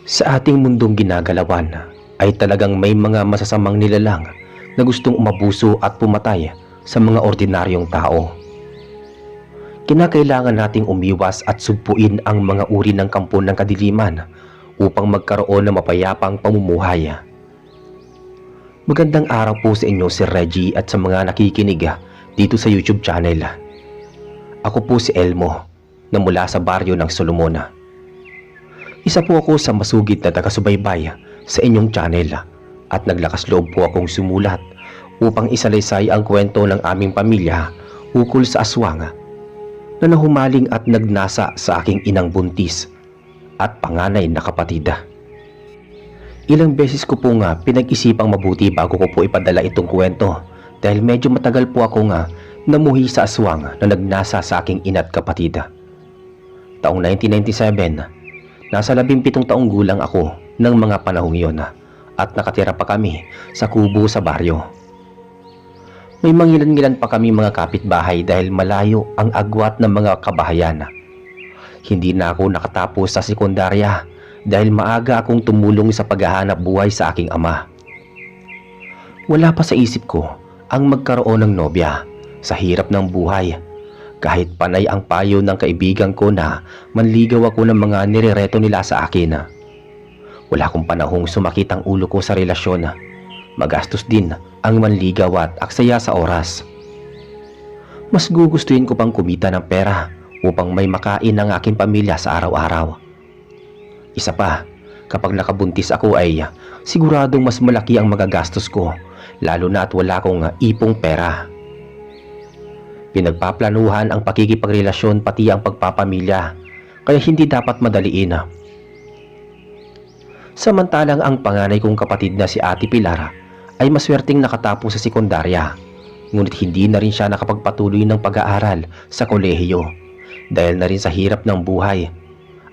Sa ating mundong ginagalawan ay talagang may mga masasamang nilalang na gustong umabuso at pumatay sa mga ordinaryong tao. Kinakailangan nating umiwas at sugpuin ang mga uri ng kampo ng kadiliman upang magkaroon ng mapayapang pamumuhay. Magandang araw po sa inyo, Sir Reggie, at sa mga nakikinig dito sa YouTube channel. Ako po si Elmo na mula sa baryo ng Solomon. Isa po ako sa masugid na taga-subaybay sa inyong channel at naglakas loob po akong sumulat upang isalaysay ang kwento ng aming pamilya ukol sa aswang na nahumaling at nagnasa sa aking inang buntis at panganay na kapatid. Ilang beses ko po pinag-isipang mabuti bago ko po ipadala itong kwento dahil medyo matagal po ako namuhi sa aswang na nagnasa sa aking ina't kapatid. Taong 1997, nasa 17 taong gulang ako ng mga panahong iyon at nakatira pa kami sa kubo sa baryo. May mangilan-ngilan pa kami mga kapitbahay dahil malayo ang agwat ng mga kabahayan. Hindi na ako nakatapos sa sekundarya dahil maaga akong tumulong sa paghahanap buhay sa aking ama. Wala pa sa isip ko ang magkaroon ng nobya sa hirap ng buhay. Kahit panay ang payo ng kaibigan ko na manligaw ako ng mga nirereto nila sa akin. Wala akong panahong sumakit ang ulo ko sa relasyon. Magastos din ang manligaw at aksaya sa oras. Mas gugustuhin ko pang kumita ng pera upang may makain ang aking pamilya sa araw-araw. Isa pa, kapag nakabuntis ako ay siguradong mas malaki ang magagastos ko, lalo na at wala akong ipong pera. Pinagpaplanuhan ang pakikipagrelasyon pati ang pagpapamilya, kaya hindi dapat madaliin. Samantalang ang panganay kong kapatid na si Ate Pilar ay maswerteng nakatapos sa sekundarya, ngunit hindi na rin siya nakapagpatuloy ng pag-aaral sa kolehiyo dahil na rin sa hirap ng buhay.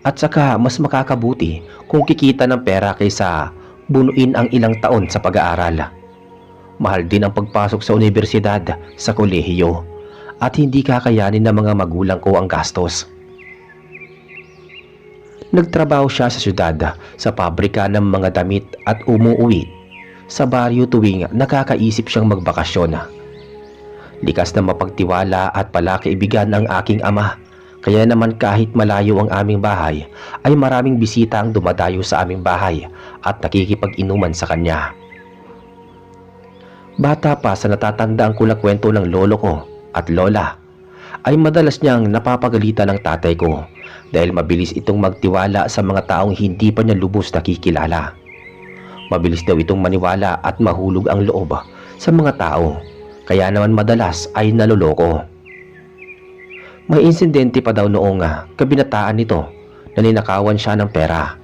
At saka mas makakabuti kung kikita ng pera kaysa bunuin ang ilang taon sa pag-aaral. Mahal din ang pagpasok sa universidad sa kolehiyo at hindi kakayanin ng mga magulang ko ang gastos. Nagtrabaho siya sa syudad sa pabrika ng mga damit at umuwi sa baryo tuwing nakakaisip siyang magbakasyon. Likas na mapagtiwala at palakaibigan ng aking ama, kaya naman kahit malayo ang aming bahay ay maraming bisita ang dumadayo sa aming bahay at nakikipag-inuman sa kanya. Bata pa sa natatandaan ko na kwento ng lolo ko at lola, ay madalas niyang napapagalitan ng tatay ko dahil mabilis itong magtiwala sa mga taong hindi pa niya lubos nakikilala. Mabilis daw itong maniwala at mahulog ang loob sa mga tao, kaya naman madalas ay naloloko. May insidente pa daw noong kabinataan nito na ninakawan siya ng pera.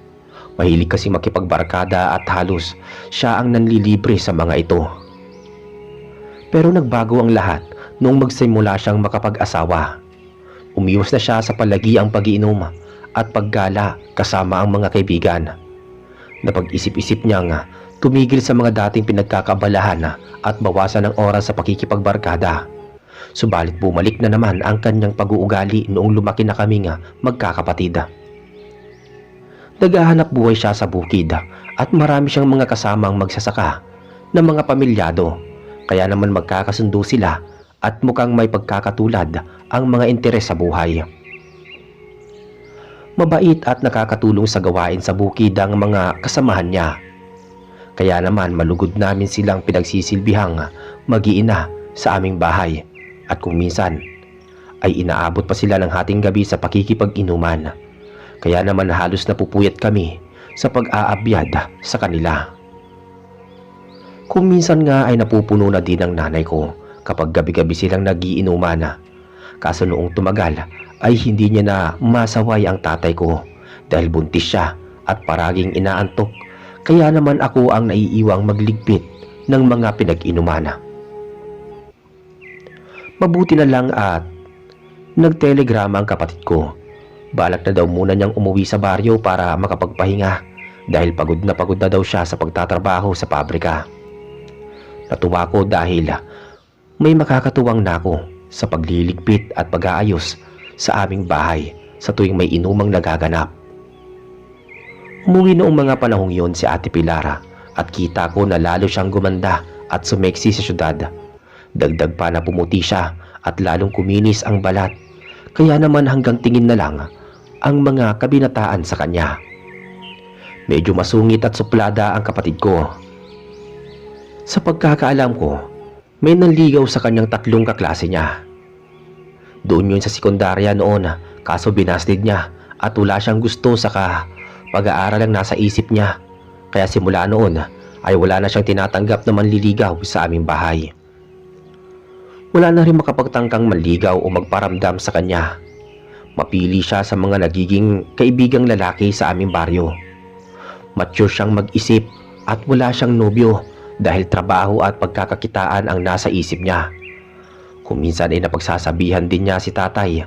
Mahilig kasi makipagbarkada at halos siya ang nanlilibre sa mga ito. Pero nagbago ang lahat noong magsimula siyang makapag-asawa. Umiwas na siya sa palagiang pag-iinom at paggala kasama ang mga kaibigan. Napag-isip-isip niya tumigil sa mga dating pinagkakabalahan at bawasan ang oras sa pakikipagbarkada. Subalit bumalik na naman ang kanyang pag-uugali noong lumaki na kami magkakapatid. Naghahanap buhay siya sa bukid at marami siyang mga kasamang magsasaka na mga pamilyado, kaya naman magkakasundo sila at mukhang may pagkakatulad ang mga interes sa buhay. Mabait at nakakatulong sa gawain sa bukid ang mga kasamahan niya. Kaya naman malugod namin silang pinagsisilbihang mag-iina sa aming bahay at kung minsan ay inaabot pa sila ng hating gabi sa pakikipag-inuman. Kaya naman halos napupuyat kami sa pag-aabyad sa kanila. Kung minsan ay napupuno na din ang nanay ko kapag gabi-gabi silang nagiinuman. Kaso noong tumagal ay hindi niya na masaway ang tatay ko dahil buntis siya at paraging inaantok, kaya naman ako ang naiiwang magligpit ng mga pinag-inuman. Mabuti na lang at nagtelegrama ang kapatid ko. Balak na daw muna niyang umuwi sa baryo para makapagpahinga dahil pagod na daw siya sa pagtatrabaho sa pabrika. Natuwa ko dahil may makakatuwang nako sa pagliligpit at pag-aayos sa aming bahay sa tuwing may inumang nagaganap. Umuwi noong mga panahong yun si Ate Pilara at kita ko na lalo siyang gumanda at sumeksi sa syudad. Dagdag pa na pumuti siya at lalong kuminis ang balat, kaya naman hanggang tingin na lang ang mga kabinataan sa kanya. Medyo masungit at suplada ang kapatid ko. Sa pagkakaalam ko, may nanligaw sa kanyang 3 kaklase niya. Doon yun sa sekundarya noon, kaso binastid niya at wala siyang gusto, saka pag-aaral ang nasa isip niya. Kaya simula noon ay wala na siyang tinatanggap na manliligaw sa aming bahay. Wala na rin makapagtangkang manligaw o magparamdam sa kanya. Mapili siya sa mga nagiging kaibigang lalaki sa aming baryo. Mature siyang mag-isip at wala siyang nobyo dahil trabaho at pagkakakitaan ang nasa isip niya. Kung minsan ay napagsasabihan din niya si tatay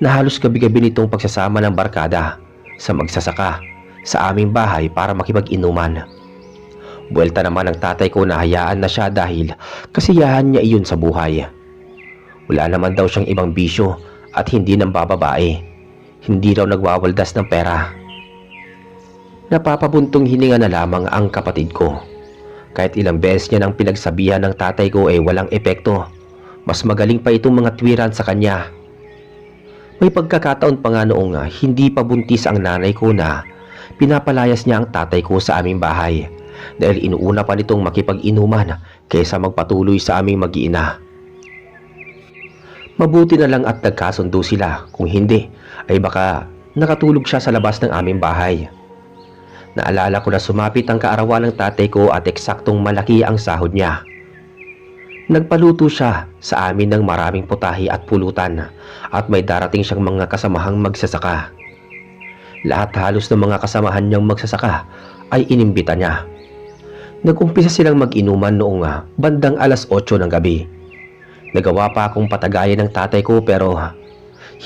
na halos gabi-gabi nitong pagsasama ng barkada sa magsasaka sa aming bahay para makipag-inuman. Buwelta naman ang tatay ko na hayaan na siya dahil kasiyahan niya iyon sa buhay. Wala naman daw siyang ibang bisyo at hindi nang bababae. Hindi raw nagwawaldas ng pera. Napapabuntong hininga na lamang ang kapatid ko. Kahit ilang beses niya nang pinagsabihan ng tatay ko ay walang epekto. Mas magaling pa itong mga tuwiran sa kanya. May pagkakataon pa nga noong hindi pa buntis ang nanay ko na pinapalayas niya ang tatay ko sa aming bahay dahil inuuna pa nitong makipag-inuman kaysa magpatuloy sa aming mag-iina. Mabuti na lang at nagkasundo sila, kung hindi ay baka nakatulog siya sa labas ng aming bahay. Naalala ko na sumapit ang kaarawan ng tatay ko at eksaktong malaki ang sahod niya. Nagpaluto siya sa amin ng maraming putahe at pulutan at may darating siyang mga kasamahang magsasaka. Lahat halos ng mga kasamahan niyang magsasaka ay inimbita niya. Nag-umpisa silang mag-inuman noong bandang alas 8 ng gabi. Nagawa pa akong patagayan ng tatay ko pero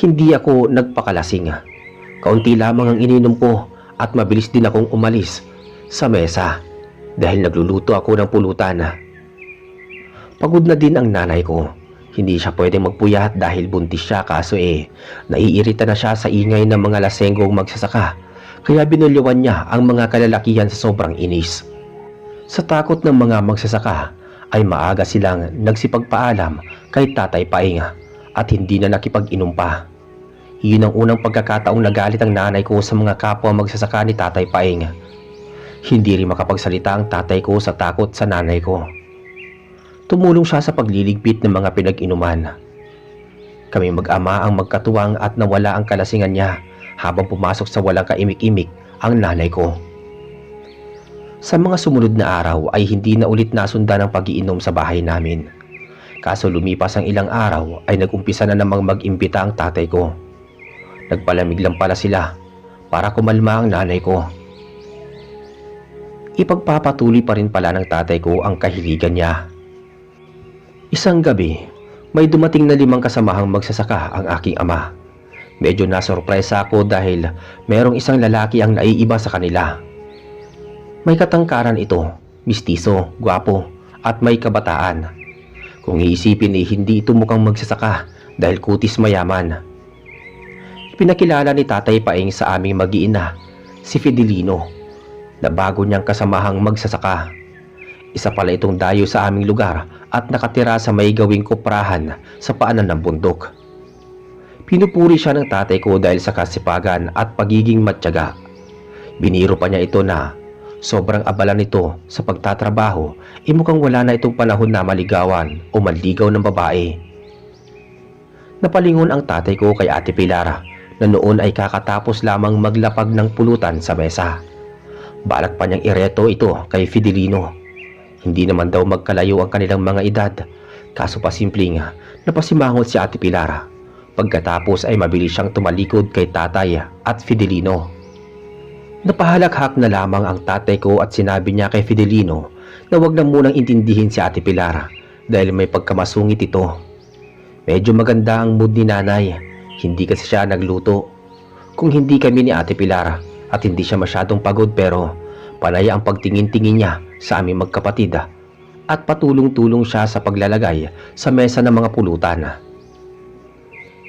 hindi ako nagpakalasing. Kaunti lamang ang ininom ko at mabilis din akong umalis sa mesa dahil nagluluto ako ng pulutan. Pagod na din ang nanay ko. Hindi siya pwedeng magpuyat dahil buntis siya, kaso naiirita na siya sa ingay ng mga lasenggong magsasaka. Kaya binulyawan niya ang mga kalalakihan sa sobrang inis. Sa takot ng mga magsasaka ay maaga silang nagsipagpaalam kay Tatay Paing at hindi na nakipag-inom pa. Iyon ang unang pagkakataong nagalit ang nanay ko sa mga kapwa magsasaka ni Tatay Paing. Hindi rin makapagsalita ang tatay ko sa takot sa nanay ko. Tumulong siya sa pagliligpit ng mga pinag-inuman. Kami mag-ama ang magkatuwang at nawala ang kalasingan niya habang pumasok sa walang kaimik-imik ang nanay ko. Sa mga sumunod na araw ay hindi na ulit nasundan ang pag-iinom sa bahay namin. Kaso lumipas ang ilang araw ay nag-umpisa na namang mag-imbita ang tatay ko. Nagpalamig lang pala sila para kumalma ang nanay ko. Ipagpapatuloy pa rin pala ng tatay ko ang kahiligan niya. Isang gabi, may dumating na 5 kasamahang magsasaka ang aking ama. Medyo nasurpresa ako dahil merong isang lalaki ang naiiba sa kanila. May katangkaran ito, mistiso, gwapo, at may kabataan. Kung iisipin hindi ito mukhang magsasaka dahil kutis mayaman. Pinakilala ni Tatay Paing sa aming mag-iina, si Fidelino, na bago niyang kasamahang magsasaka. Isa pala itong dayo sa aming lugar at nakatira sa may gawing kuprahan sa paanan ng bundok. Pinupuri siya ng tatay ko dahil sa kasipagan at pagiging matyaga. Biniro pa niya ito na sobrang abala nito sa pagtatrabaho, mukhang wala na itong panahon na maligawan o manligaw ng babae. Napalingon ang tatay ko kay Ate Pilara na noon ay kakatapos lamang maglapag ng pulutan sa mesa. Balak pa niyang ireto ito kay Fidelino. Hindi naman daw magkalayo ang kanilang mga edad, kaso pasimpleng napasimangot si Ate Pilara. Pagkatapos ay mabilis siyang tumalikod kay tatay at Fidelino. Napahalakhak na lamang ang tatay ko at sinabi niya kay Fidelino na wag na munang intindihin si Ate Pilara dahil may pagkamasungit ito. Medyo maganda ang mood ni nanay, hindi kasi siya nagluto. Kung hindi kami ni Ate Pilara at hindi siya masyadong pagod pero panay ang pagtingin-tingin niya sa aming magkapatid at patulong-tulong siya sa paglalagay sa mesa ng mga pulutan.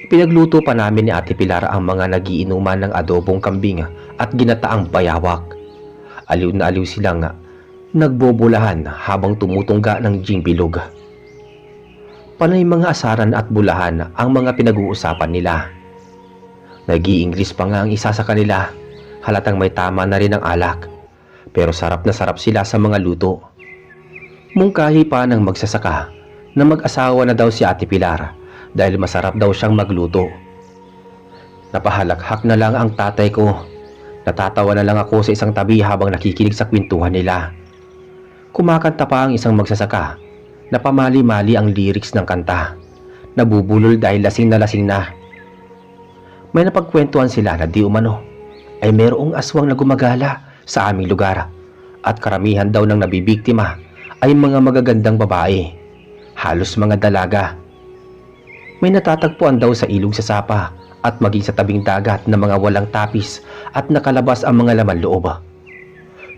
Pinagluto pa namin ni Ate Pilar ang mga nagiinuman ng adobong kambing at ginataang bayawak. Aliw na aliw silang nagbobolahan habang tumutungga ng gin bilog. Panay mga asaran at bulahan ang mga pinag-uusapan nila. Nag-i-English pa nga ang isa sa kanila, halatang may tama na rin ang alak. Pero sarap na sarap sila sa mga luto. Mungkahi pa ng magsasaka na mag-asawa na daw si Ate Pilar dahil masarap daw siyang magluto. Napahalakhak na lang ang tatay ko. Natatawa na lang ako sa isang tabi habang nakikinig sa kwentuhan nila. Kumakanta pa ang isang magsasaka. Napamali-mali ang lyrics ng kanta. Nabubulol dahil lasing na. May napagkwentuhan sila na di umano ay mayroong aswang na gumagala sa aming lugar at karamihan daw ng nabibiktima ay mga magagandang babae, halos mga dalaga. May natatagpuan daw sa ilog sa Sapa at maging sa tabing dagat na mga walang tapis at nakalabas ang mga laman loob.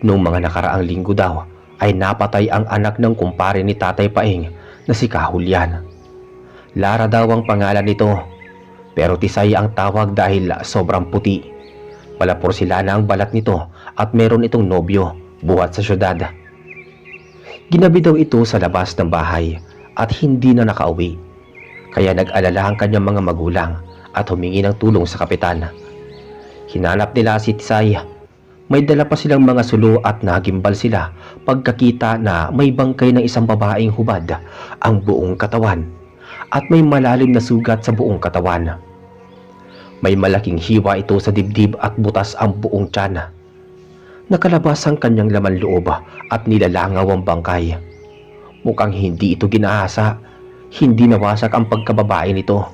Noong mga nakaraang linggo daw ay napatay ang anak ng kumpare ni Tatay Paeng na si Kahulyan. Lara daw ang pangalan nito, pero Tisay ang tawag dahil sobrang puti. Palaporsilana ang balat nito at meron itong nobyo buhat sa syudad. Ginabi daw ito sa labas ng bahay at hindi na nakauwi. Kaya nag-alala ang kanyang mga magulang at humingi ng tulong sa kapitan. Hinanap nila si Tisay. May dala pa silang mga sulo at nagimbal sila pagkakita na may bangkay ng isang babaeng hubad ang buong katawan at may malalim na sugat sa buong katawan. May malaking hiwa ito sa dibdib at butas ang buong tiyan. Nakalabas ang kanyang laman loob at nilalangaw ang bangkay. Mukhang hindi ito ginaasa, hindi nawasak ang pagkababae nito.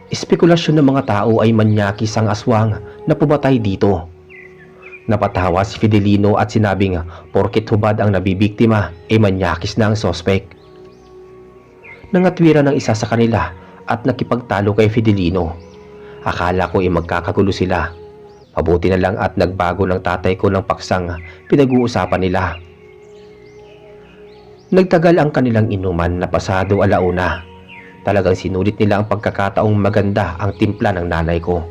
Espekulasyon ng mga tao ay manyakis ang aswang na pumatay dito. Napatawa si Fidelino at sinabing porket hubad ang nabibiktima ay manyakis na ang sospek. Nangatwira ng isa sa kanila at nakipagtalo kay Fidelino. Akala ko ay magkakagulo sila. Mabuti na lang at nagbago ng tatay ko ng paksang pinag-uusapan nila. Nagtagal ang kanilang inuman na pasado alauna. Talagang sinulit nila ang pagkakataong maganda ang timpla ng nanay ko.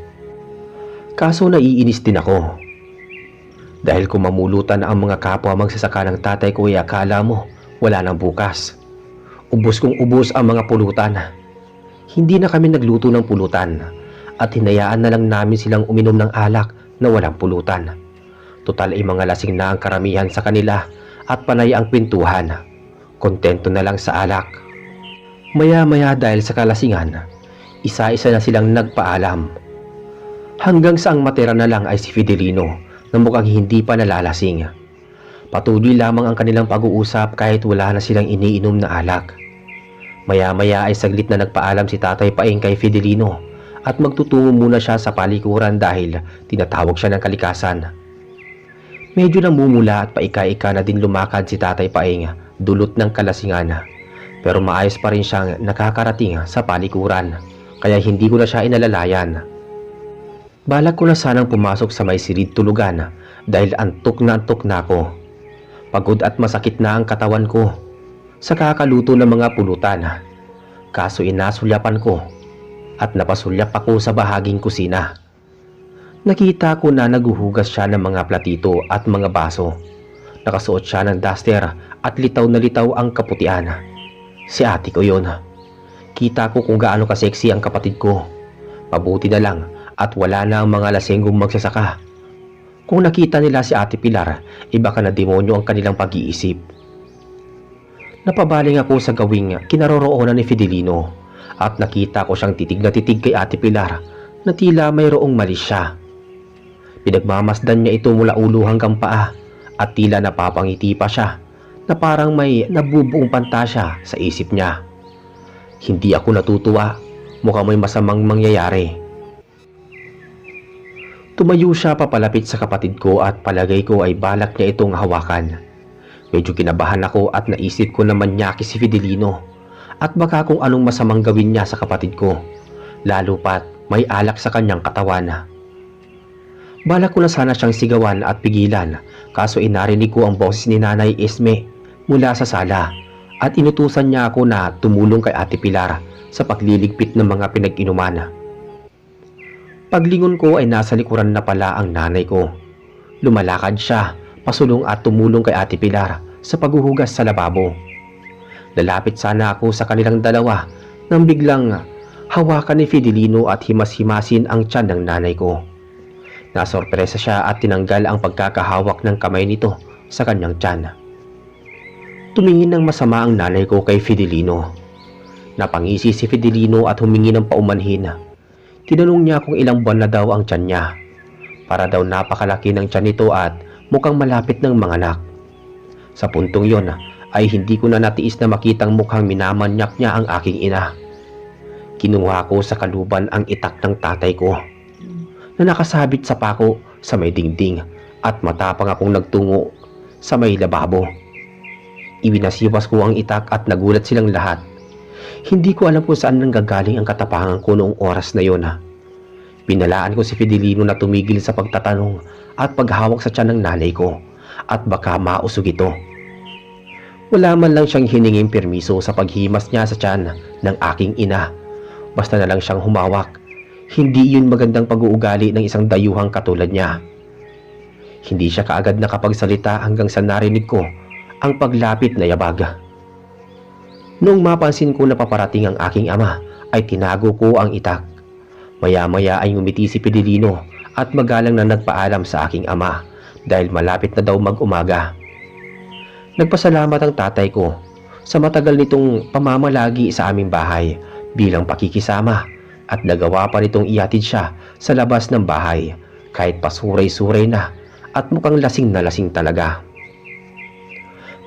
Kaso naiinis din ako. Dahil kung mamulutan ang mga kapwa magsasaka ng tatay ko ay akala mo wala nang bukas. Ubos kong ubos ang mga pulutan. Hindi na kami nagluto ng pulutan at hinayaan na lang namin silang uminom ng alak na walang pulutan. Total ay mga lasing na ang karamihan sa kanila at panay ang kwentuhan. Kontento na lang sa alak. Maya-maya dahil sa kalasingan, isa-isa na silang nagpaalam. Hanggang sa ang matira na lang ay si Fidelino na mukhang hindi pa nalalasing. Patuloy lamang ang kanilang pag-uusap kahit wala na silang iniinom na alak. Maya-maya ay saglit na nagpaalam si Tatay Paeng kay Fidelino at magtutungo muna siya sa palikuran dahil tinatawag siya ng kalikasan. Medyo namumula at paika-ika na din lumakad si Tatay Paeng dulot ng kalasingan. Pero maayos pa rin siyang nakakarating sa palikuran kaya hindi ko na siya inalalayan. Balak ko na sanang pumasok sa may silid tulugan dahil antok na ako. Pagod at masakit na ang katawan ko sa kakaluto ng mga pulutan. Kaso inasulyapan ko at napasulyap ako sa bahaging kusina. Nakita ko na naguhugas siya ng mga platito at mga baso. Nakasuot siya ng duster at litaw na litaw ang kaputian. Si ate ko yun. Kita ko kung gaano kaseksi ang kapatid ko. Mabuti na lang at wala na ang mga lasenggong magsasaka. Kung nakita nila si Ate Pilar, baka na demonyo ang kanilang pag-iisip. Napabaling ako sa gawing kinaroroonan ni Fidelino at nakita ko siyang titig na titig kay Ate Pilar na tila mayroong mali siya. Pinagmamasdan niya ito mula ulo hanggang paa at tila napapangiti pa siya na parang may nabubuong pantasya sa isip niya. Hindi ako natutuwa, mukhang may masamang mangyayari. Tumayo siya papalapit sa kapatid ko at palagay ko ay balak niya itong hawakan. Medyo kinabahan ako at naisip ko na manyaki si Fidelino at baka kung anong masamang gawin niya sa kapatid ko, lalo pat may alak sa kanyang katawan. Balak ko na sana siyang sigawan at pigilan, kaso inarinig ko ang boses ni Nanay Esme mula sa sala at inutusan niya ako na tumulong kay Ate Pilar sa pagliligpit ng mga pinag-inuman. Paglingon ko ay nasa likuran na pala ang nanay ko. Lumalakad siya, pasulong at tumulong kay Ate Pilar sa paghuhugas sa lababo. Lalapit sana ako sa kanilang dalawa nang biglang hawakan ni Fidelino at himas-himasin ang tiyan ng nanay ko. Nasorpresa siya at tinanggal ang pagkakahawak ng kamay nito sa kanyang tiyan. Tumingin ng masama ang nanay ko kay Fidelino. Napangisi si Fidelino at humingi ng paumanhin. Tinanong niya kung ilang buwan na daw ang tiyan niya. Para daw napakalaki ng tiyan nito at mukhang malapit ng manganak. Sa puntong yon ay hindi ko na natiis na makitang mukhang minamanyak niya ang aking ina. Kinuha ko sa kaluban ang itak ng tatay ko na nakasabit sa pako sa may dingding at matapang akong nagtungo sa may lababo. Ibinasiwas ko ang itak at nagulat silang lahat. Hindi ko alam kung saan nanggagaling ang katapangan ko noong oras na yon. Pinalaan ko si Fidelino na tumigil sa pagtatanong at paghawak sa tiyan ng nanay ko at baka mausog ito. Wala man lang siyang hininging permiso sa paghimas niya sa tiyan ng aking ina. Basta na lang siyang humawak. Hindi yun magandang pag-uugali ng isang dayuhang katulad niya. Hindi siya kaagad nakapagsalita hanggang sa narinig ko ang paglapit na yabag. Noong mapansin ko na paparating ang aking ama, ay tinago ko ang itak. Maya-maya ay ngumiti si Fidelino at magalang na nagpaalam sa aking ama dahil malapit na daw mag-umaga. Nagpasalamat ang tatay ko sa matagal nitong pamamalagi sa aming bahay bilang pakikisama at nagawa pa nitong ihatid siya sa labas ng bahay kahit pasuray-suray na at mukhang lasing na lasing talaga.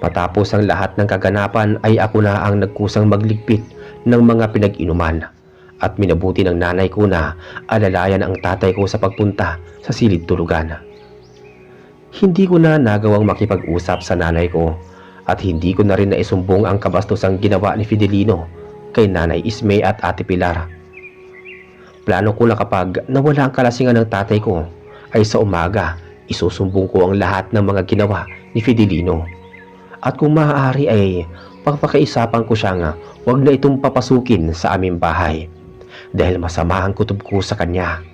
Matapos ang lahat ng kaganapan ay ako na ang nagkusang magligpit ng mga pinag-inuman at minabuti ng nanay ko na alalayan ang tatay ko sa pagpunta sa silid tulugan. Hindi ko na nagawang makipag-usap sa nanay ko at hindi ko na rin naisumbong ang kabastosang ginawa ni Fidelino kay Nanay Ismay at Ate Pilar. Plano ko na kapag nawala ang kalasingan ng tatay ko ay sa umaga isusumbong ko ang lahat ng mga ginawa ni Fidelino. At kung maaari ay pagpakaisapan ko siya nga huwag na itong papasukin sa aming bahay dahil masama ang kutob ko sa kanya.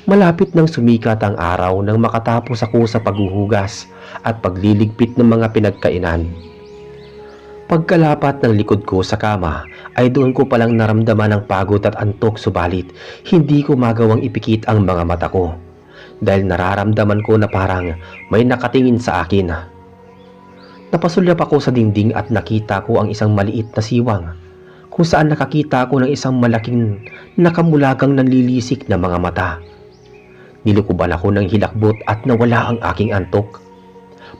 Malapit nang sumikat ang araw nang makatapos ako sa paghuhugas at pagliligpit ng mga pinagkainan. Pagkalapat ng likod ko sa kama ay doon ko palang naramdaman ang pagod at antok, subalit hindi ko magawang ipikit ang mga mata ko dahil nararamdaman ko na parang may nakatingin sa akin. Napasulyap ako sa dingding at nakita ko ang isang maliit na siwang kung saan nakakita ko ng isang malaking nakamulagang nanlilisik na mga mata. Nilukuban ako ng hilakbot at nawala ang aking antok.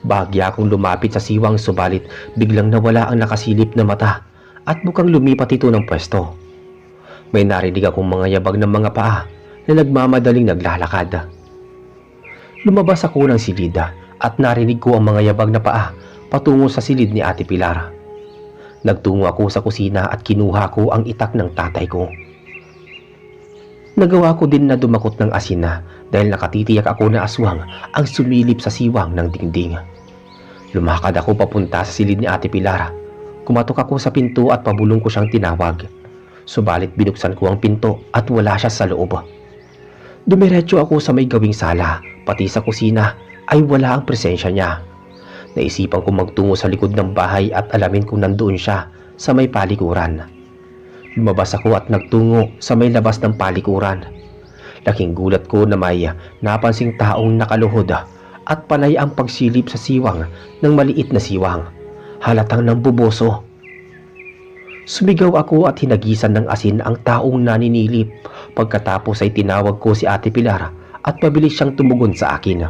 Bahagya akong lumapit sa siwang, subalit biglang nawala ang nakasilip na mata at mukhang lumipat ito ng pwesto. May narinig akong mga yabag ng mga paa na nagmamadaling naglalakad. Lumabas ako ng silid at narinig ko ang mga yabag na paa patungo sa silid ni Ate Pilar. Nagtungo ako sa kusina at kinuha ko ang itak ng tatay ko. Nagawa ko din na dumakot ng asin dahil nakatitiyak ako na aswang ang sumilip sa siwang ng dingding. Lumakad ako papunta sa silid ni Ate Pilar. Kumatok ako sa pinto at pabulong ko siyang tinawag. Subalit binuksan ko ang pinto at wala siya sa loob. Dumiretso ako sa may gawing sala, pati sa kusina ay wala ang presensya niya. Naisipan ko magtungo sa likod ng bahay at alamin kung nandoon siya sa may palikuran. Lumabas ako at nagtungo sa may labas ng palikuran. Laking gulat ko na may napansing taong nakaluhod at panay ang pagsilip sa siwang ng maliit na siwang. Halatang nambuboso. Sumigaw ako at hinagisan ng asin ang taong naninilip. Pagkatapos ay tinawag ko si Ate Pilar at mabilis siyang tumugon sa akin.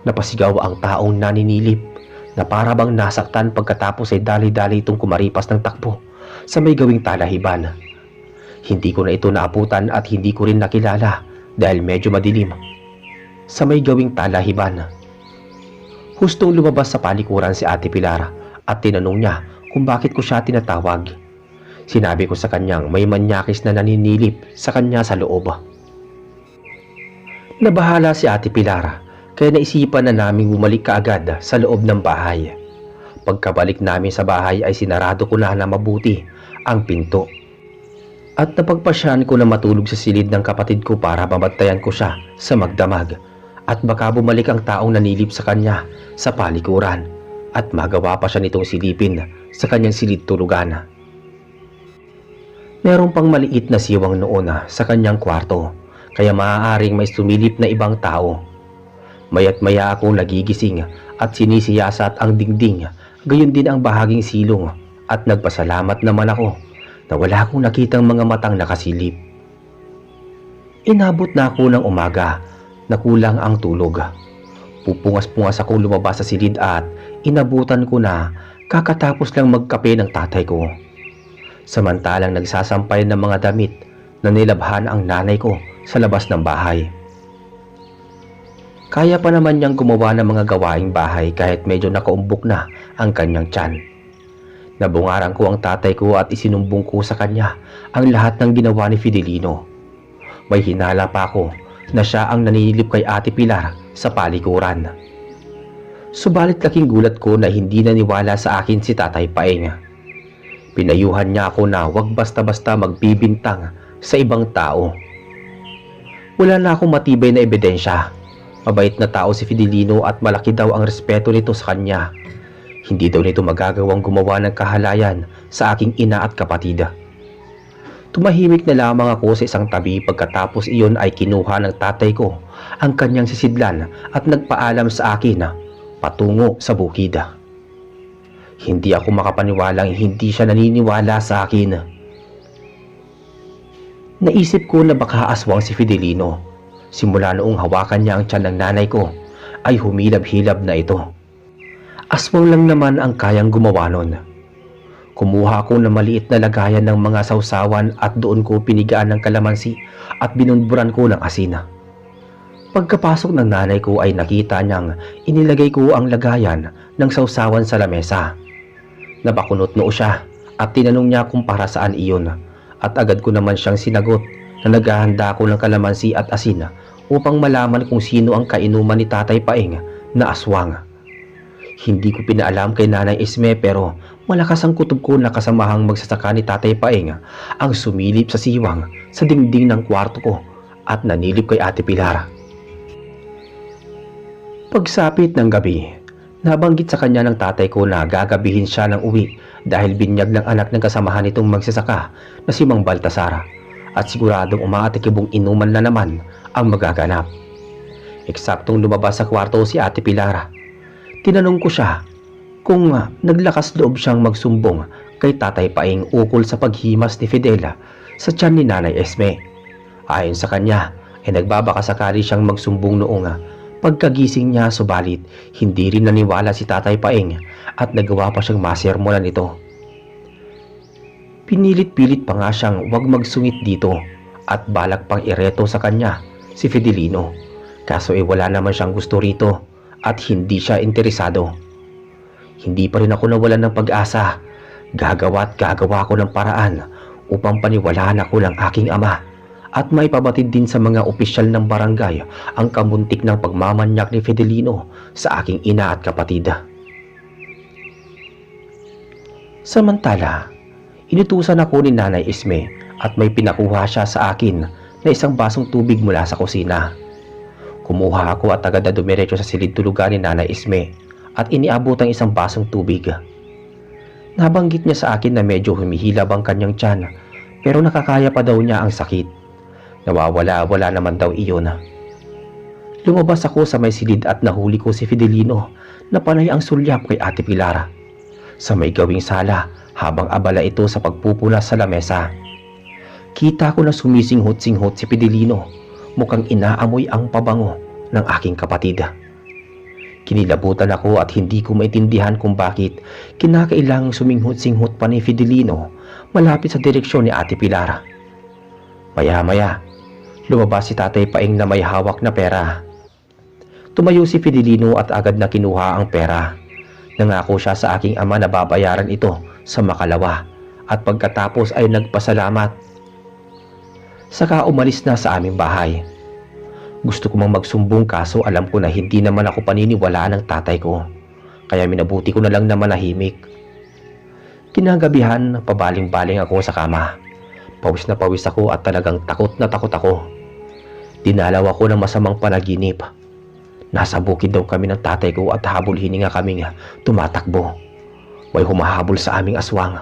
Napasigaw ang taong naninilip na para bang nasaktan, pagkatapos ay dali-dali itong kumaripas ng takbo sa may gawing talahiban. Hindi ko na ito naabutan at hindi ko rin nakilala dahil medyo madilim. Sa may gawing talahiban, hustong lumabas sa palikuran si Ate Pilar at tinanong niya kung bakit ko siya tinatawag. Sinabi ko sa kanyang may manyakis na naninilip sa kanya sa loob. Nabahala si Ate Pilar kaya naisipan na naming bumalik kaagad sa loob ng bahay. Pagkabalik namin sa bahay ay sinarado ko na mabuti ang pinto. At napagpasyahan ko na matulog sa silid ng kapatid ko para mabantayan ko siya sa magdamag at baka bumalik ang taong nanilip sa kanya sa palikuran at magawa pa siya nitong silipin sa kanyang silid tulugan. Meron pang maliit na siwang noon sa kanyang kwarto kaya maaaring may sumilip na ibang tao. Maya't maya akong nagigising at sinisiyasat ang dingding, gayon din ang bahaging silong, at nagpasalamat naman ako na wala akong nakitang mga matang nakasilip. Inabot na ako ng umaga na kulang ang tulog. Pupungas-pungas akong lumabas sa silid at inabutan ko na kakatapos lang magkape ng tatay ko. Samantalang nagsasampay ng mga damit na nilabhan ang nanay ko sa labas ng bahay. Kaya pa naman niyang gumawa ng mga gawaing bahay kahit medyo nakaumbok na ang kanyang tiyan. Nabungaran ko ang tatay ko at isinumbong ko sa kanya ang lahat ng ginawa ni Fidelino. May hinala pa ako na siya ang nanilip kay Ate Pilar sa palikuran. Subalit laking gulat ko na hindi naniwala sa akin si Tatay Paeng. Pinayuhan niya ako na huwag basta-basta magbibintang sa ibang tao. Wala na akong matibay na ebidensya. Mabait na tao si Fidelino at malaki daw ang respeto nito sa kanya. Hindi daw nito magagawang gumawa ng kahalayan sa aking ina at kapatid. Tumahimik na lamang ako sa isang tabi pagkatapos iyon ay kinuha ng tatay ko ang kanyang sisidlan at nagpaalam sa akin patungo sa bukid. Hindi ako makapaniwalang hindi siya naniniwala sa akin. Naisip ko na baka aswang si Fidelino. Simula noong hawakan niya ang tiyan ng nanay ko, ay humilab-hilab na ito. Aswang lang naman ang kayang gumawa nun. Kumuha ako ng maliit na lagayan ng mga sausawan at doon ko pinigaan ng kalamansi at binunburan ko ng asin. Pagkapasok ng nanay ko ay nakita niyang inilagay ko ang lagayan ng sausawan sa lamesa. Napakunot noo siya at tinanong niya kung para saan iyon, at agad ko naman siyang sinagot na naghahanda ako ng kalamansi at asin upang malaman kung sino ang kainuman ni Tatay Paeng na aswang. Hindi ko pinaalam kay Nanay Esme pero malakas ang kutob ko na kasamahang magsasaka ni Tatay Paeng ang sumilip sa siwang sa dingding ng kwarto ko at nanilip kay Ate Pilar. Pagsapit ng gabi, nabanggit sa kanya ng tatay ko na gagabihin siya ng uwi dahil binyag ng anak ng kasamahan nitong magsasaka na si Mang Baltasar at siguradong umaatikibong inuman na naman ang magaganap. Eksaktong lumabas sa kwarto si Ate Pilar. Tinanong ko siya kung naglakas loob siyang magsumbong kay Tatay Paeng ukol sa paghimas ni Fidela sa tiyan ni Nanay Esme. Ayon sa kanya ay nagbabakasakali siyang magsumbong noong pagkagising niya, subalit hindi rin naniwala si Tatay Paeng at nagawa pa siyang masermonan ito. Pinilit-pilit pa nga siyang huwag magsungit dito at balak pang ireto sa kanya si Fidelino. Kaso wala naman siyang gusto rito at hindi siya interesado. Hindi pa rin ako nawalan ng pag-asa. Gagawa ko ng paraan upang paniwalaan ako ng aking ama at maipabatid din sa mga opisyal ng barangay ang kamuntik ng pagmamanyak ni Fidelino sa aking ina at kapatid. Samantala, inutusan ako ni Nanay Esme at may pinakuha siya sa akin na isang basong tubig mula sa kusina. Kumuha ako at agad na dumiretso sa silid tulugan ni Nanay Esme at iniabot ang isang basong tubig. Nabanggit niya sa akin na medyo humihilab ang kanyang tiyan pero nakakaya pa daw niya ang sakit. Nawawala-wala naman daw iyon. Lumabas ako sa may silid at nahuli ko si Fidelino na panay ang sulyap kay Ate Pilar sa may gawing sala habang abala ito sa pagpupunas sa lamesa. Kita ko na sumisinghot-singhot si Fidelino, mukhang inaamoy ang pabango ng aking kapatid. Kinilabutan ako at hindi ko maintindihan kung bakit kinakailangang suminghot-singhot pa ni Fidelino malapit sa direksyon ni Ate Pilar. Maya-maya, lumabas si Tatay Paeng na may hawak na pera. Tumayo si Fidelino at agad na kinuha ang pera. Nangako siya sa aking ama na babayaran ito sa makalawa at pagkatapos ay nagpasalamat. Saka umalis na sa aming bahay. Gusto ko mang magsumbong kaso alam ko na hindi naman ako paniniwalaan ng tatay ko. Kaya minabuti ko na lang na manahimik. Kinagabihan, pabaling-baling ako sa kama. Pawis na pawis ako at talagang takot na takot ako. Dinalaw ako ng masamang panaginip. Nasa bukid daw kami ng tatay ko at habol hininga kaming tumatakbo. May humahabol sa aming aswang.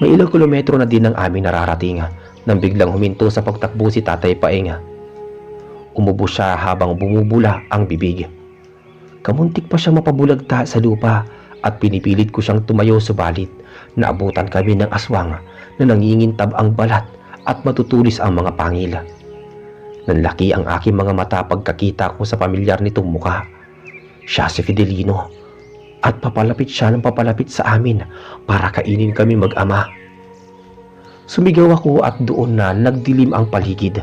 May ilang kilometro na din ang aming nararating nang biglang huminto sa pagtakbo si Tatay Paeng. Umubo siya habang bumubula ang bibig. Kamuntik pa siyang mapabulagta sa lupa at pinipilit ko siyang tumayo, subalit naabutan kami ng aswang na nangingintab ang balat at matutulis ang mga pangil. Nanlaki ang aking mga mata pagkakita ko sa pamilyar nitong muka. Siya si Fidelino at papalapit siya ng papalapit sa amin para kainin kami mag-ama. Sumigaw ako at doon na nagdilim ang paligid.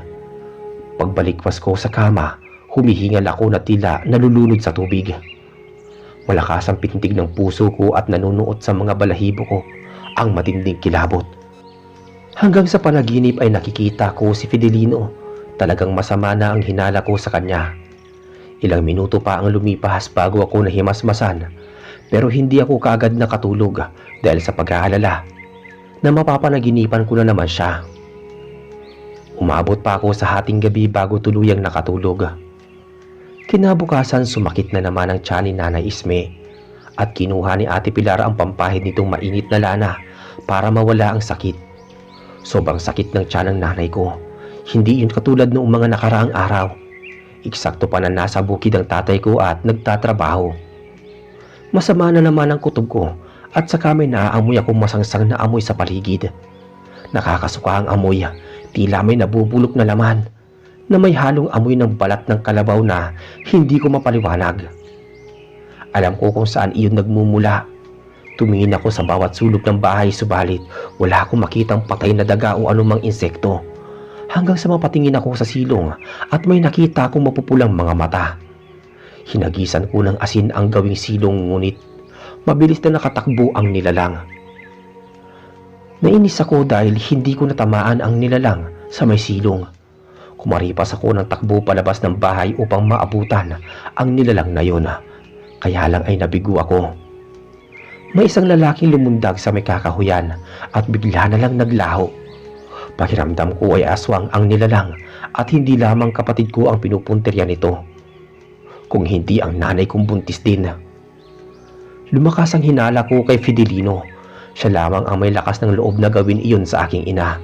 Pagbalikwas ko sa kama, humihingal ako na tila nalulunod sa tubig. Malakas ang pintig ng puso ko at nanunuot sa mga balahibo ko ang matinding kilabot. Hanggang sa panaginip ay nakikita ko si Fidelino. Talagang masama na ang hinala ko sa kanya. Ilang minuto pa ang lumipas bago ako nahimasmasan, pero hindi ako kaagad nakatulog dahil sa pag-aalala na mapapanaginipan ko na naman siya. Umabot pa ako sa hating gabi bago tuluyang nakatulog. Kinabukasan sumakit na naman ang tiyan ni Nanay Isme at kinuha ni Ate Pilar ang pampahid nitong mainit na lana para mawala ang sakit. Sobrang sakit ng tiyan ng nanay ko. Hindi yun katulad noong mga nakaraang araw. Eksakto pa na nasa bukid ang tatay ko at nagtatrabaho. Masama na naman ang kutob ko at saka may naaamoy akong masangsang na amoy sa paligid. Nakakasuka ang amoy, tila may nabubulok na laman na may halong amoy ng balat ng kalabaw na hindi ko mapaliwanag. Alam ko kung saan iyon nagmumula. Tumingin ako sa bawat sulok ng bahay, subalit wala akong makitang patay na daga o anumang insekto. Hanggang sa mapatingin ako sa silong at may nakita akong mapupulang mga mata. Hinagisan ko ng asin ang gawing silong, ngunit mabilis na nakatakbo ang nilalang. Nainis ako dahil hindi ko natamaan ang nilalang sa may silong. Kumaripas ako ng takbo palabas ng bahay upang maabutan ang nilalang na yun. Kaya lang ay nabigo ako. May isang lalaking lumundag sa may kakahuyan at bigla na lang naglaho. Pakiramdam ko ay aswang ang nilalang at hindi lamang kapatid ko ang pinupuntirya nito, kung hindi ang nanay kong buntis din. Lumakas ang hinala ko kay Fidelino. Siya lamang ang may lakas ng loob na gawin iyon sa aking ina.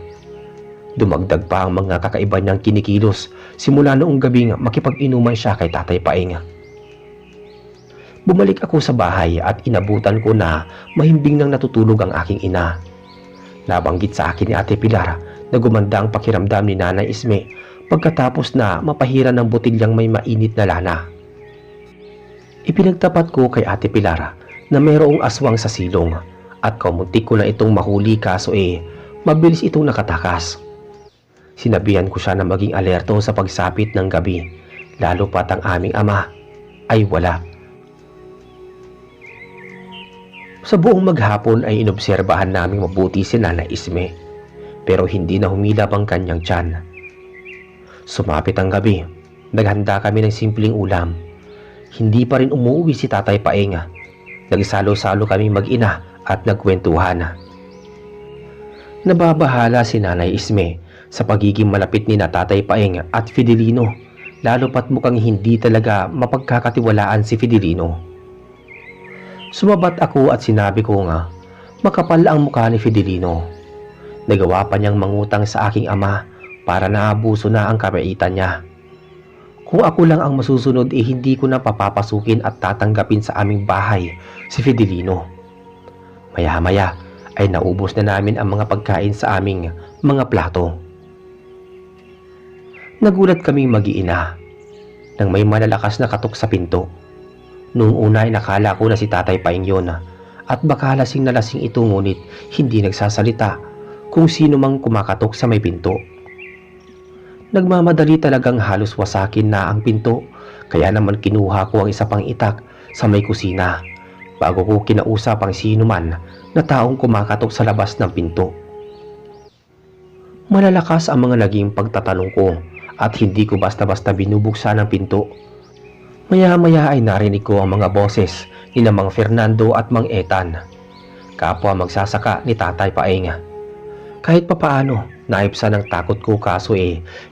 Dumagdag pa ang mga kakaiba niyang kinikilos simula noong gabing makipag-inuman siya kay Tatay Paeng. Bumalik ako sa bahay at inabutan ko na mahimbing nang natutulog ang aking ina. Nabanggit sa akin ni Ate Pilar na gumanda ang pakiramdam ni Nanay Isme pagkatapos na mapahiran ng botilyang may mainit na lana. Ipinagtapat ko kay Ate Pilar na mayroong aswang sa silong at kamuntik ko na itong mahuli, kaso mabilis itong nakatakas. Sinabihan ko siya na maging alerto sa pagsapit ng gabi, lalo pat ang aming ama ay wala. Sa buong maghapon ay inobserbahan naming mabuti si Nanay Isme, pero hindi na humilap ang kanyang tiyan. Sumapit ang gabi, naghanda kami ng simpleng ulam. Hindi pa rin umuwi si Tatay Paeng. Nagsalo-salo kami mag-ina at nagkwentuhan. Nababahala si Nanay Isme sa pagiging malapit ni na Tatay Paeng at Fidelino, lalo pat mukhang hindi talaga mapagkakatiwalaan si Fidelino. Sumabat ako at sinabi ko nga, makapal ang mukha ni Fidelino. Nagawa pa niyang mangutang sa aking ama para naabuso na ang kabaitan niya. Kung ako lang ang masusunod, hindi ko na papapasukin at tatanggapin sa aming bahay si Fidelino. Maya-maya ay naubos na namin ang mga pagkain sa aming mga plato. Nagulat kaming mag-iina nang may malalakas na katok sa pinto. Noong una ay nakala ko na si Tatay Paeng yun at baka lasing na lasing ito, ngunit hindi nagsasalita kung sino mang kumakatok sa may pinto. Nagmamadali talagang halos wasakin na ang pinto, kaya naman kinuha ko ang isa pang itak sa may kusina bago ko kinausap ang sino man na taong kumakatok sa labas ng pinto. Malalakas ang mga naging pagtatanong ko at hindi ko basta-basta binubuksan ang pinto. Maya-maya ay narinig ko ang mga boses ni na Mang Fernando at Mang Etan, kapwa magsasaka ni Tatay Paeng. Kahit papaano, naibsan ang takot ko kaso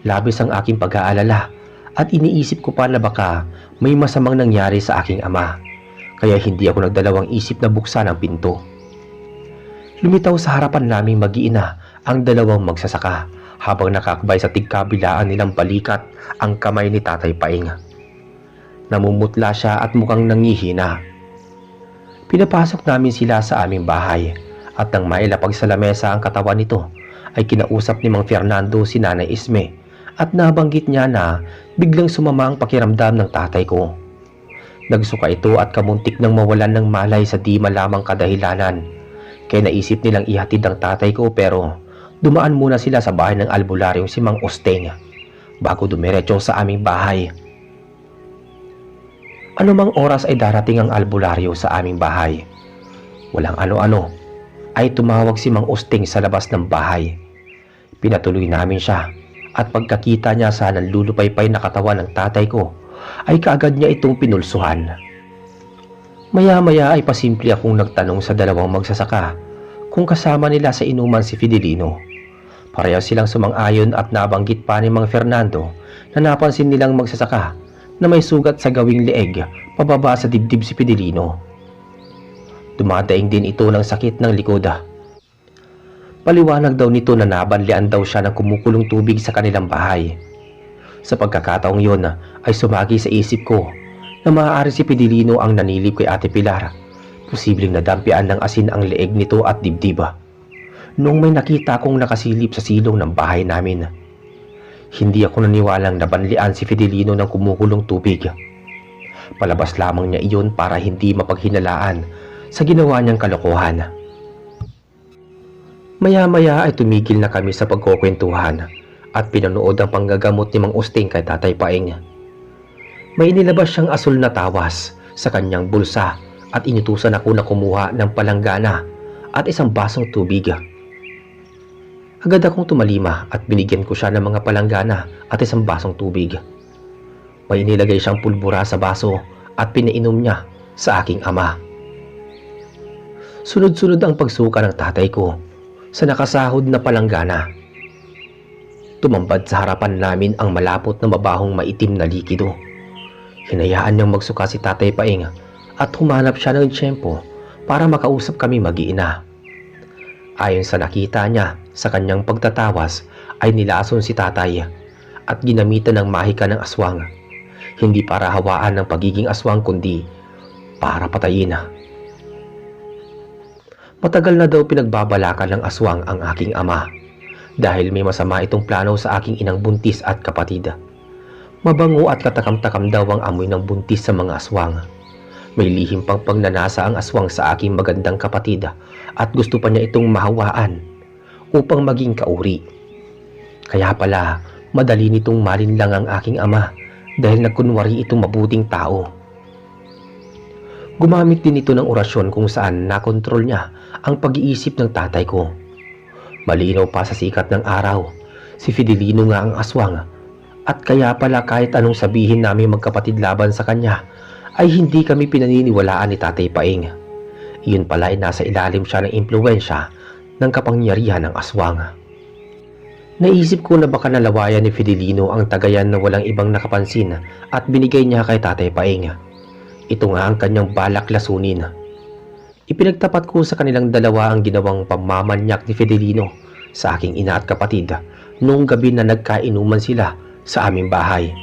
labis ang aking pag-aalala at iniisip ko pa na baka may masamang nangyari sa aking ama. Kaya hindi ako nagdalawang isip na buksan ang pinto. Lumitaw sa harapan naming mag-iina ang dalawang magsasaka habang nakakbay sa tigkabilaan nilang balikat ang kamay ni Tatay Paing. Namumutla siya at mukhang nangihina. Pinapasok namin sila sa aming bahay at nang mailapag sa lamesa ang katawan nito ay kinausap ni Mang Fernando si Nanay Isme at nabanggit niya na biglang sumama ang pakiramdam ng tatay ko. Nagsuka ito at kamuntik nang mawalan ng malay sa di malamang kadahilanan. Kaya naisip nilang ihatid ang tatay ko pero dumaan muna sila sa bahay ng albularyong si Mang Osteng bago dumiretso sa aming bahay. Anumang oras ay darating ang albularyo sa aming bahay. Walang ano-ano ay tumawag si Mang Osteng sa labas ng bahay. Pinatuloy namin siya at pagkakita niya sa nanlulupaypay na katawan ng tatay ko ay kaagad niya itong pinulsuhan. Maya-maya ay pasimple akong nagtanong sa dalawang magsasaka kung kasama nila sa inuman si Fidelino. Pareho silang sumang-ayon at nabanggit pa ni Mang Fernando na napansin nilang magsasaka na may sugat sa gawing leeg pababa sa dibdib si Fidelino. Dumadaing din ito ng sakit ng likod. Paliwanag daw nito na nabanlian daw siya ng kumukulong tubig sa kanilang bahay. Sa pagkakataong yon ay sumagi sa isip ko na maaari si Fidelino ang nanilip kay Ate Pilar. Posibleng nadampian ng asin ang leeg nito at dibdib. Noong may nakita kong nakasilip sa silong ng bahay namin, hindi ako naniwalang nabanlian si Fidelino ng kumukulong tubig. Palabas lamang niya iyon para hindi mapaghinalaan sa ginawa niyang kalokohan. Maya-maya ay tumigil na kami sa pagkukwentuhan at pinanood ang panggagamot ni Mang Osteng kay Tatay Paing. May inilabas siyang asul na tawas sa kanyang bulsa at inutusan ako na kumuha ng palanggana at isang basong tubig. Agad akong tumalima at binigyan ko siya ng mga palanggana at isang basong tubig. May inilagay siyang pulbura sa baso at pinainom niya sa aking ama. Sunod-sunod ang pagsuka ng tatay ko sa nakasahod na palanggana. Tumambad sa harapan namin ang malapot na mabahong maitim na likido. Hinayaan niyang magsuka si Tatay Paing at humanap siya ng tiyempo para makausap kami mag-iina. Ayon sa nakita niya sa kanyang pagtatawas ay nilason si tatay at ginamitan ng mahika ng aswang. Hindi para hawaan ng pagiging aswang kundi para patayin. Matagal na daw pinagbabalakan ng aswang ang aking ama dahil may masama itong plano sa aking inang buntis at kapatid. Mabango at katakam-takam daw ang amoy ng buntis sa mga aswang. May lihim pang pagnanasa ang aswang sa aking magandang kapatid at gusto pa niya itong mahawaan upang maging kauri. Kaya pala madali nitong malinlang ang aking ama dahil nagkunwari itong mabuting tao. Gumamit din ito ng orasyon kung saan nakontrol niya ang pag-iisip ng tatay ko. Malinaw pa sa sikat ng araw, si Fidelino nga ang aswang at kaya pala kahit anong sabihin namin magkapatid laban sa kanya ay hindi kami pinaniniwalaan ni Tatay Paing. Iyon pala ay nasa ilalim siya ng impluwensya ng kapangyarihan ng aswang. Naisip ko na baka nalawayan ni Fidelino ang tagayan na walang ibang nakapansin at binigay niya kay Tatay Paing. Ito nga ang kanyang balak lasunin. Ipinagtapat ko sa kanilang dalawa ang ginawang pamamanyak ni Fidelino sa aking ina at kapatid noong gabi na nagkainuman sila sa aming bahay.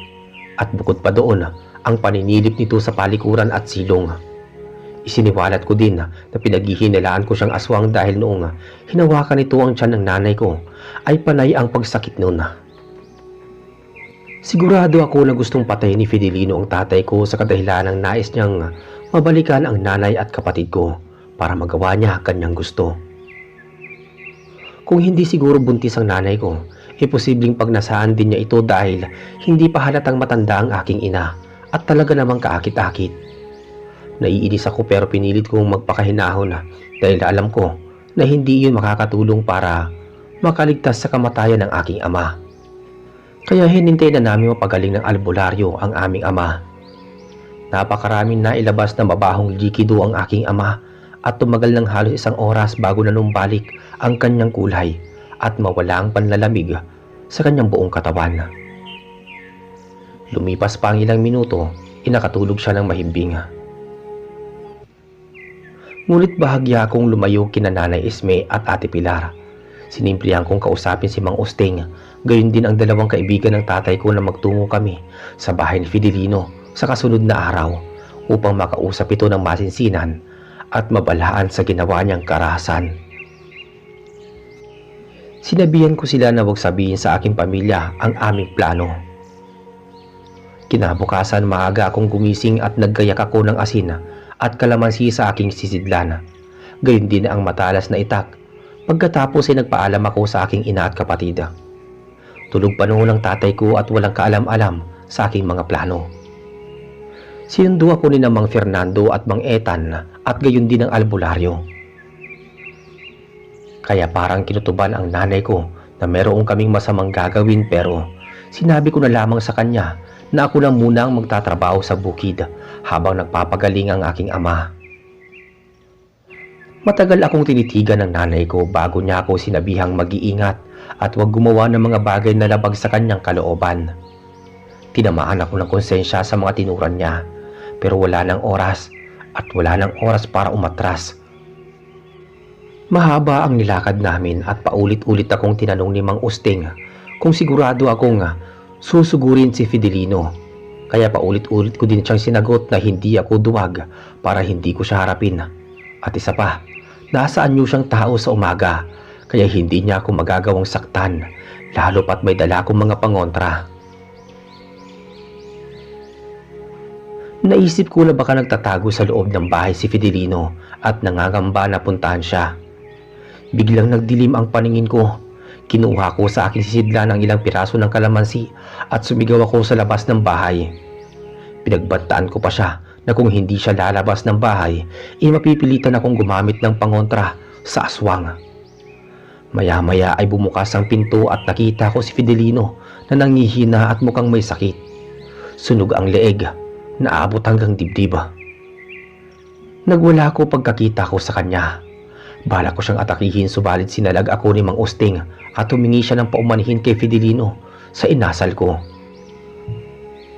At bukod pa doon, ang paninilip nito sa palikuran at silong. Isiniwalat ko din na pinaghihinalaan ko siyang aswang dahil noong hinawakan nito ang tiyan ng nanay ko ay panay ang pagsakit noon. Sigurado ako na gustong patay ni Fidelino ang tatay ko sa kadahilan ng nais niyang mabalikan ang nanay at kapatid ko para magawa niya kanyang gusto. Kung hindi siguro buntis ang nanay ko, posibleng pagnasaan din niya ito dahil hindi pa halatang matanda ang aking ina at talaga namang kaakit-akit. Naiinis ako pero pinilit kong magpakahinahon dahil alam ko na hindi iyon makakatulong para makaligtas sa kamatayan ng aking ama. Kaya hinintay na namin mapagaling ng albularyo ang aming ama. Napakaraming nailabas na mabahong likido ang aking ama at tumagal ng halos 1 oras bago nanumbalik ang kanyang kulay at mawala ang panlalamig sa kanyang buong katawan. Lumipas pa ang ilang minuto, nakatulog siya ng mahimbing. Ngunit bahagya akong lumayo kina Nanay Esme at Ate Pilar. Sinimplihan kong kausapin si Mang Usting, gayon din ang dalawang kaibigan ng tatay ko na magtungo kami sa bahay ni Fidelino sa kasunod na araw upang makausap ito ng masinsinan at mabalaan sa ginawa niyang karahasan. Sinabihan ko sila na huwag sabihin sa aking pamilya ang aming plano. Kinabukasan maaga akong gumising at naggayak ako ng asin at kalamansi sa aking sisidlan. Gayon din ang matalas na itak. Pagkatapos ay nagpaalam ako sa aking ina at kapatid. Tulog pa noon ang tatay ko at walang kaalam-alam sa aking mga plano. Sinundo ako ni Mang Fernando at Mang Etan at gayon din ang albularyo. Kaya parang kinutuban ang nanay ko na meron kaming masamang gagawin, pero sinabi ko na lamang sa kanya na ako na muna ang magtatrabaho sa bukid habang nagpapagaling ang aking ama. Matagal akong tinitigan ng nanay ko bago niya ako sinabihang mag-iingat at huwag gumawa ng mga bagay na labag sa kanyang kalooban. Tinamaan ako ng konsensya sa mga tinuran niya, pero wala nang oras para umatras. Mahaba ang nilakad namin at paulit-ulit akong tinanong ni Mang Usting kung sigurado akong susugurin si Fidelino. Kaya paulit-ulit ko din siyang sinagot na hindi ako duwag para hindi ko siya harapin. At isa pa, nasaan niyo siyang tao sa umaga, kaya hindi niya ako magagawang saktan, lalo pat may dala akong mga pangontra. Naisip ko na baka nagtatago sa loob ng bahay si Fidelino at nangangamba na puntahan siya. Biglang nagdilim ang paningin ko. Kinuha ko sa aking sisidlan ang ilang piraso ng kalamansi at sumigaw ako sa labas ng bahay. Pinagbantaan ko pa siya na kung hindi siya lalabas ng bahay, mapipilitan akong gumamit ng pangontra sa aswang. Maya-maya ay bumukas ang pinto at nakita ko si Fidelino na nangihina at mukhang may sakit. Sunog ang leeg, naabot hanggang dibdib. Nagwala ko pagkakita ko sa kanya. Bala ko siyang atakihin, subalit sinalag ako ni Mang Usting at humingi siya ng paumanhin kay Fidelino sa inasal ko.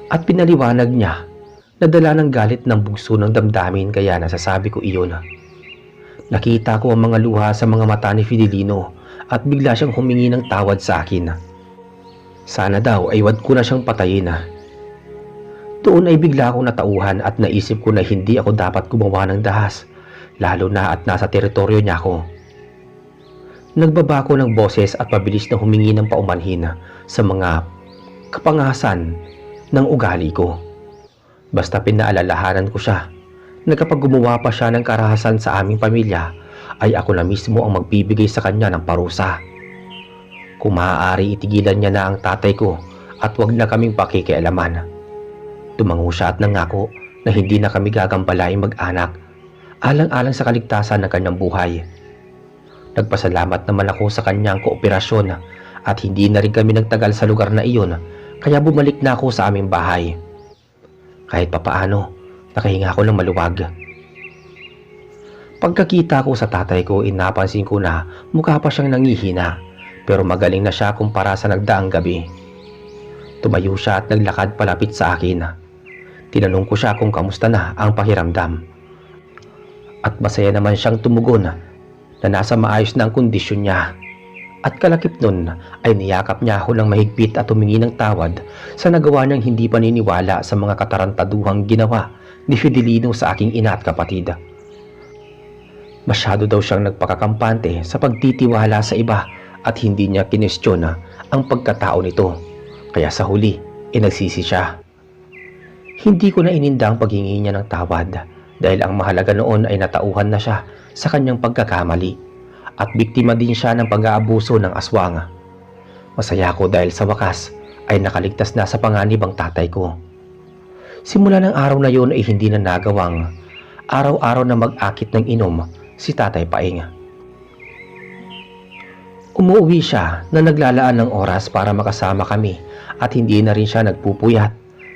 At pinaliwanag niya na dala ng galit ng bugso ng damdamin, kaya nasasabi ko iyon. Nakita ko ang mga luha sa mga mata ni Fidelino at bigla siyang humingi ng tawad sa akin. Sana daw ay wag ko na siyang patayin. Doon ay bigla akong natauhan at naisip ko na hindi ako dapat gumawa ng dahas, lalo na at nasa teritoryo niya ako. Nagbaba ko ng boses at mabilis na humingi ng paumanhin sa mga kapangasan ng ugali ko. Basta pinaalalahanan ko siya na kapag gumawa pa siya ng karahasan sa aming pamilya, ay ako na mismo ang magbibigay sa kanya ng parusa. Kung maaari, itigilan niya na ang tatay ko at wag na kaming pakikialaman. Tumango siya at nangako na hindi na kami gagambalaing mag-anak, alang-alang sa kaligtasan ng kanyang buhay. Nagpasalamat naman ako sa kanyang kooperasyon at hindi na rin kami nagtagal sa lugar na iyon, kaya bumalik na ako sa aming bahay. Kahit papaano, nakahinga ako ng maluwag. Pagkakita ko sa tatay ko, napansin ko na mukha pa siyang nangihina, pero magaling na siya kumpara sa nagdaang gabi. Tumayo siya at naglakad palapit sa akin. Tinanong ko siya kung kamusta na ang pakiramdam. At masaya naman siyang tumugon na nasa maayos na ang kondisyon niya. At kalakip nun ay niyakap niya ako ng mahigpit at humingi ng tawad sa nagawa niyang hindi paniniwala sa mga katarantaduhang ginawa ni Fidelino sa aking ina at kapatid. Masyado daw siyang nagpakakampante sa pagtitiwala sa iba at hindi niya kinestyon ang pagkatao nito, kaya sa huli nagsisi siya. Hindi ko na ininda ang paghingi niya ng tawad dahil ang mahalaga noon ay natauhan na siya sa kanyang pagkakamali at biktima din siya ng pag-aabuso ng aswang. Masaya ko dahil sa wakas ay nakaligtas na sa panganib ang tatay ko. Simula ng araw na yun ay hindi na nagawang araw-araw na mag-akit ng inom si Tatay Paing. Umuwi siya na naglalaan ng oras para makasama kami at hindi na rin siya nagpupuyat,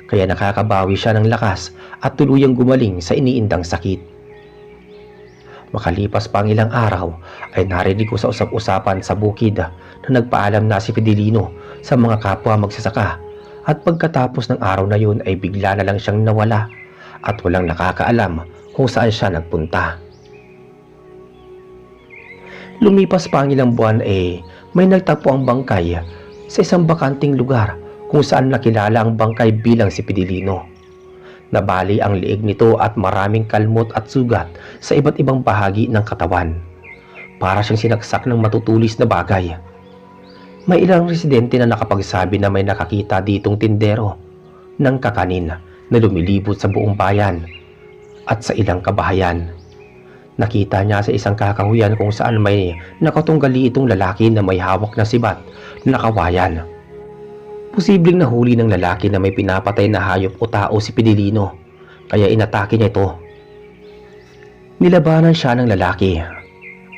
kaya nakakabawi siya ng lakas at tuluyang gumaling sa iniindang sakit. Makalipas pa ang ilang araw ay narinig ko sa usap-usapan sa bukid na nagpaalam na si Fidelino sa mga kapwa magsasaka at pagkatapos ng araw na yun ay bigla na lang siyang nawala at walang nakakaalam kung saan siya nagpunta. Lumipas pa ang ilang buwan may nagtagpo ang bangkay sa isang bakanting lugar kung saan nakilala ang bangkay bilang si Fidelino. Nabali ang liig nito at maraming kalmot at sugat sa iba't ibang bahagi ng katawan. Para siyang sinaksak ng matutulis na bagay. May ilang residente na nakapagsabi na may nakakita ditong tindero ng kakanin na lumilibot sa buong bayan at sa ilang kabahayan. Nakita niya sa isang kakahuyan kung saan may nakatunggali itong lalaki na may hawak na sibat na kawayan. Posibleng nahuli ng lalaki na may pinapatay na hayop o tao si Fidelino, kaya inatake niya ito. Nilabanan siya ng lalaki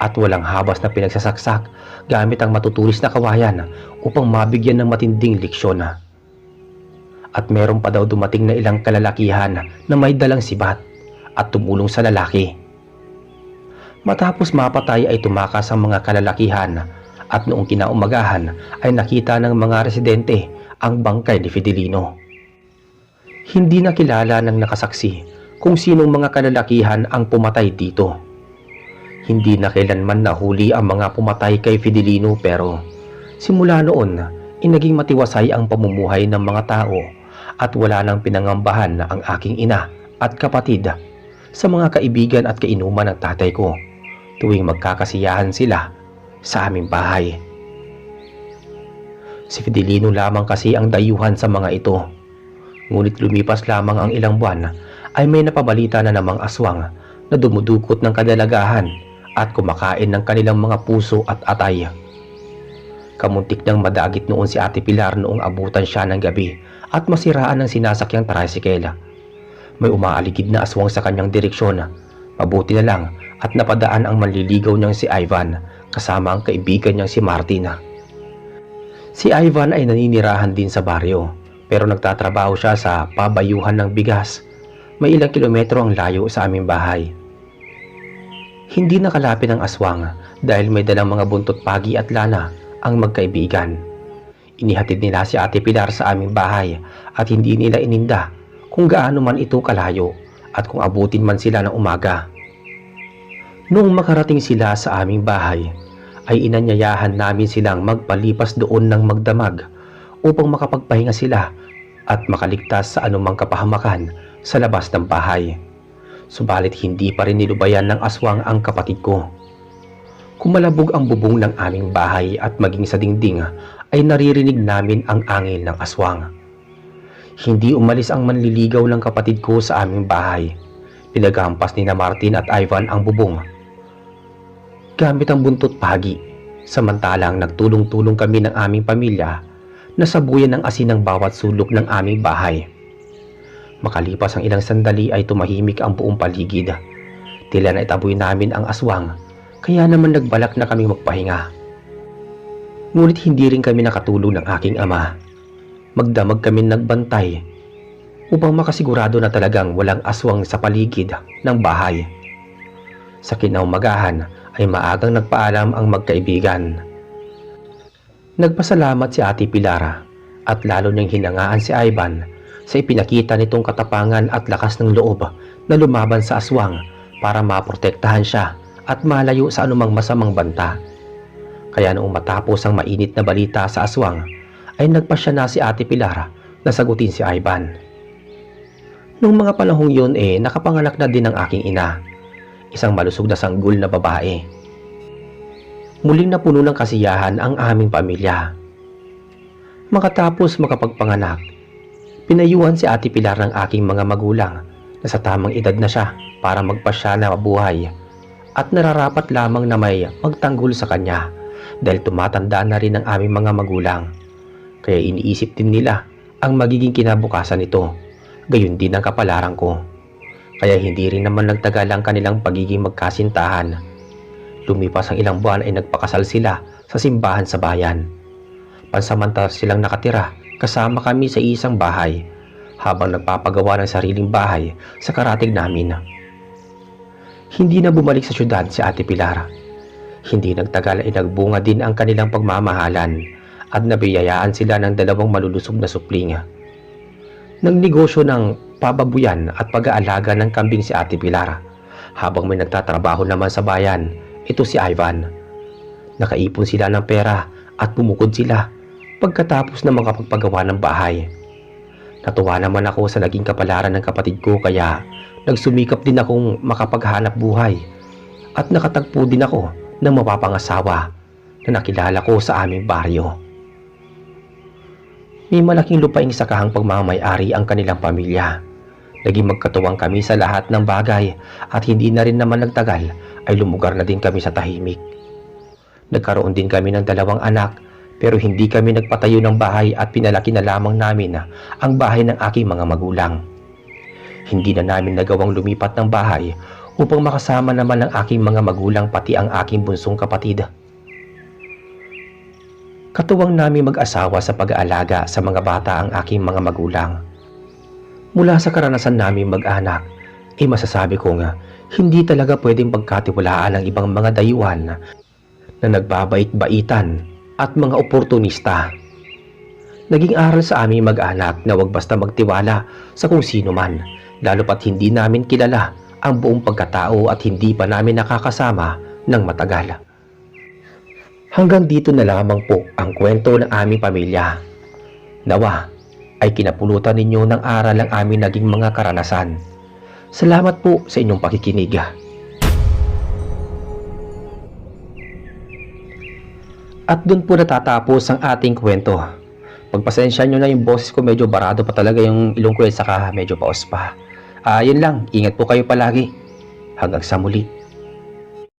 at walang habas na pinagsasaksak gamit ang matutulis na kawayan upang mabigyan ng matinding leksyon. At meron pa daw dumating na ilang kalalakihan na may dalang sibat at tumulong sa lalaki. Matapos mapatay ay tumakas ang mga kalalakihan at noong kinaumagahan ay nakita ng mga residente ang bangkay ni Fidelino. Hindi nakilala ng nakasaksi kung sinong mga kalalakihan ang pumatay dito. Hindi na kailanman nahuli ang mga pumatay kay Fidelino pero simula noon naging matiwasay ang pamumuhay ng mga tao at wala nang pinangambahan ang aking ina at kapatid sa mga kaibigan at kainuman ng tatay ko tuwing magkakasiyahan sila sa aming bahay. Si Fidelino lamang kasi ang dayuhan sa mga ito. Ngunit lumipas lamang ang ilang buwan ay may napabalita na namang aswang na dumudukot ng kadalagahan at kumakain ng kanilang mga puso at atay. Kamuntik nang madagit noon si Ate Pilar noong abutan siya ng gabi at masiraan ng sinasakyang tricycle. May umaaligid na aswang sa kanyang direksyon. Mabuti na lang at napadaan ang manliligaw niyang si Ivan kasama ang kaibigan niyang si Martina. Si Ivan ay naninirahan din sa baryo pero nagtatrabaho siya sa pabayuhan ng bigas. May ilang kilometro ang layo sa aming bahay. Hindi nakalapit ang aswang dahil may dalang mga buntot pagi at lana ang magkaibigan. Inihatid nila si Ate Pilar sa aming bahay at hindi nila ininda kung gaano man ito kalayo at kung abutin man sila ng umaga. Noong makarating sila sa aming bahay, ay inanyayahan namin silang magpalipas doon ng magdamag upang makapagpahinga sila at makaligtas sa anumang kapahamakan sa labas ng bahay. Subalit hindi pa rin nilubayan ng aswang ang kapatid ko. Kumalabog ang bubong ng aming bahay at maging sa dingding ay naririnig namin ang angil ng aswang. Hindi umalis ang manliligaw ng kapatid ko sa aming bahay. Pinaghampas ni na Martin at Ivan ang bubong gamit ang buntot pagi, samantalang nagtulong-tulong kami ng aming pamilya na sabuyan ng asin ng bawat sulok ng aming bahay. Makalipas ang ilang sandali ay tumahimik ang buong paligid. Tila na itaboy namin ang aswang, kaya naman nagbalak na kami magpahinga. Ngunit hindi rin kami nakatulong ng aking ama. Magdamag kami nagbantay upang makasigurado na talagang walang aswang sa paligid ng bahay. Sa kinaumagahan ay maagang nagpaalam ang magkaibigan. Nagpasalamat si Ate Pilar at lalo niyang hinangaan si Ivan sa ipinakita nitong katapangan at lakas ng loob na lumaban sa aswang para maprotektahan siya at malayo sa anumang masamang banta. Kaya noong matapos ang mainit na balita sa aswang ay nagpasya na si Ate Pilar na sagutin si Ivan. Noong mga panahong yun nakapanganak na din ang aking ina, isang malusog na sanggol na babae. Muling napuno ng kasiyahan ang aming pamilya. Makatapos makapagpanganak, pinayuhan si Ate Pilar ng aking mga magulang na sa tamang edad na siya para magpasya na mabuhay at nararapat lamang na may magtanggol sa kanya dahil tumatanda na rin ang aming mga magulang. Kaya iniisip din nila ang magiging kinabukasan nito, gayon din ang kapalaran ko. Kaya hindi rin naman nagtagal ang kanilang pagiging magkasintahan. Lumipas ang ilang buwan ay nagpakasal sila sa simbahan sa bayan. Pansamantala silang nakatira kasama kami sa isang bahay habang nagpapagawa ng sariling bahay sa karatig namin. Hindi na bumalik sa syudad si Ate Pilar. Hindi nagtagal ay nagbunga din ang kanilang pagmamahalan at nabiyayaan sila ng dalawang malulusog na supling. Nagnegosyo ng pababuyan at pag-aalaga ng kambing si Ate Pilar habang may nagtatrabaho naman sa bayan, ito si Ivan. Nakaipon sila ng pera at bumukod sila pagkatapos na makapagpagawa ng bahay. Natuwa naman ako sa naging kapalaran ng kapatid ko kaya nagsumikap din akong makapaghanap buhay at nakatagpo din ako ng mapapangasawa na nakilala ko sa aming baryo. May malaking lupaing sakahang pagmamayari ang kanilang pamilya. Naging magkatuwang kami sa lahat ng bagay at hindi na rin naman nagtagal ay lumugar na din kami sa tahimik. Nagkaroon din kami ng 2 anak pero hindi kami nagpatayo ng bahay at pinalaki na lamang namin ang bahay ng aking mga magulang. Hindi na namin nagawang lumipat ng bahay upang makasama naman ang aking mga magulang pati ang aking bunsong kapatid. Katuwang namin mag-asawa sa pag-aalaga sa mga bata ang aking mga magulang. Mula sa karanasan namin mag-anak, masasabi ko nga, hindi talaga pwedeng pagkatiwalaan ang ibang mga dayuhan na nagbabait-baitan at mga oportunista. Naging aral sa aming mag-anak na huwag basta magtiwala sa kung sino man, lalo pat hindi namin kilala ang buong pagkatao at hindi pa namin nakakasama ng matagal. Hanggang dito na lamang po ang kwento ng aming pamilya. Nawa ay kinapulutan ninyo ng aral ang aming naging mga karanasan. Salamat po sa inyong pakikinig. At doon po natatapos ang ating kwento. Pagpasensya nyo na yung boses ko, medyo barado pa talaga yung ilong ko saka medyo paos pa. Yun lang, ingat po kayo palagi. Hanggang sa muli.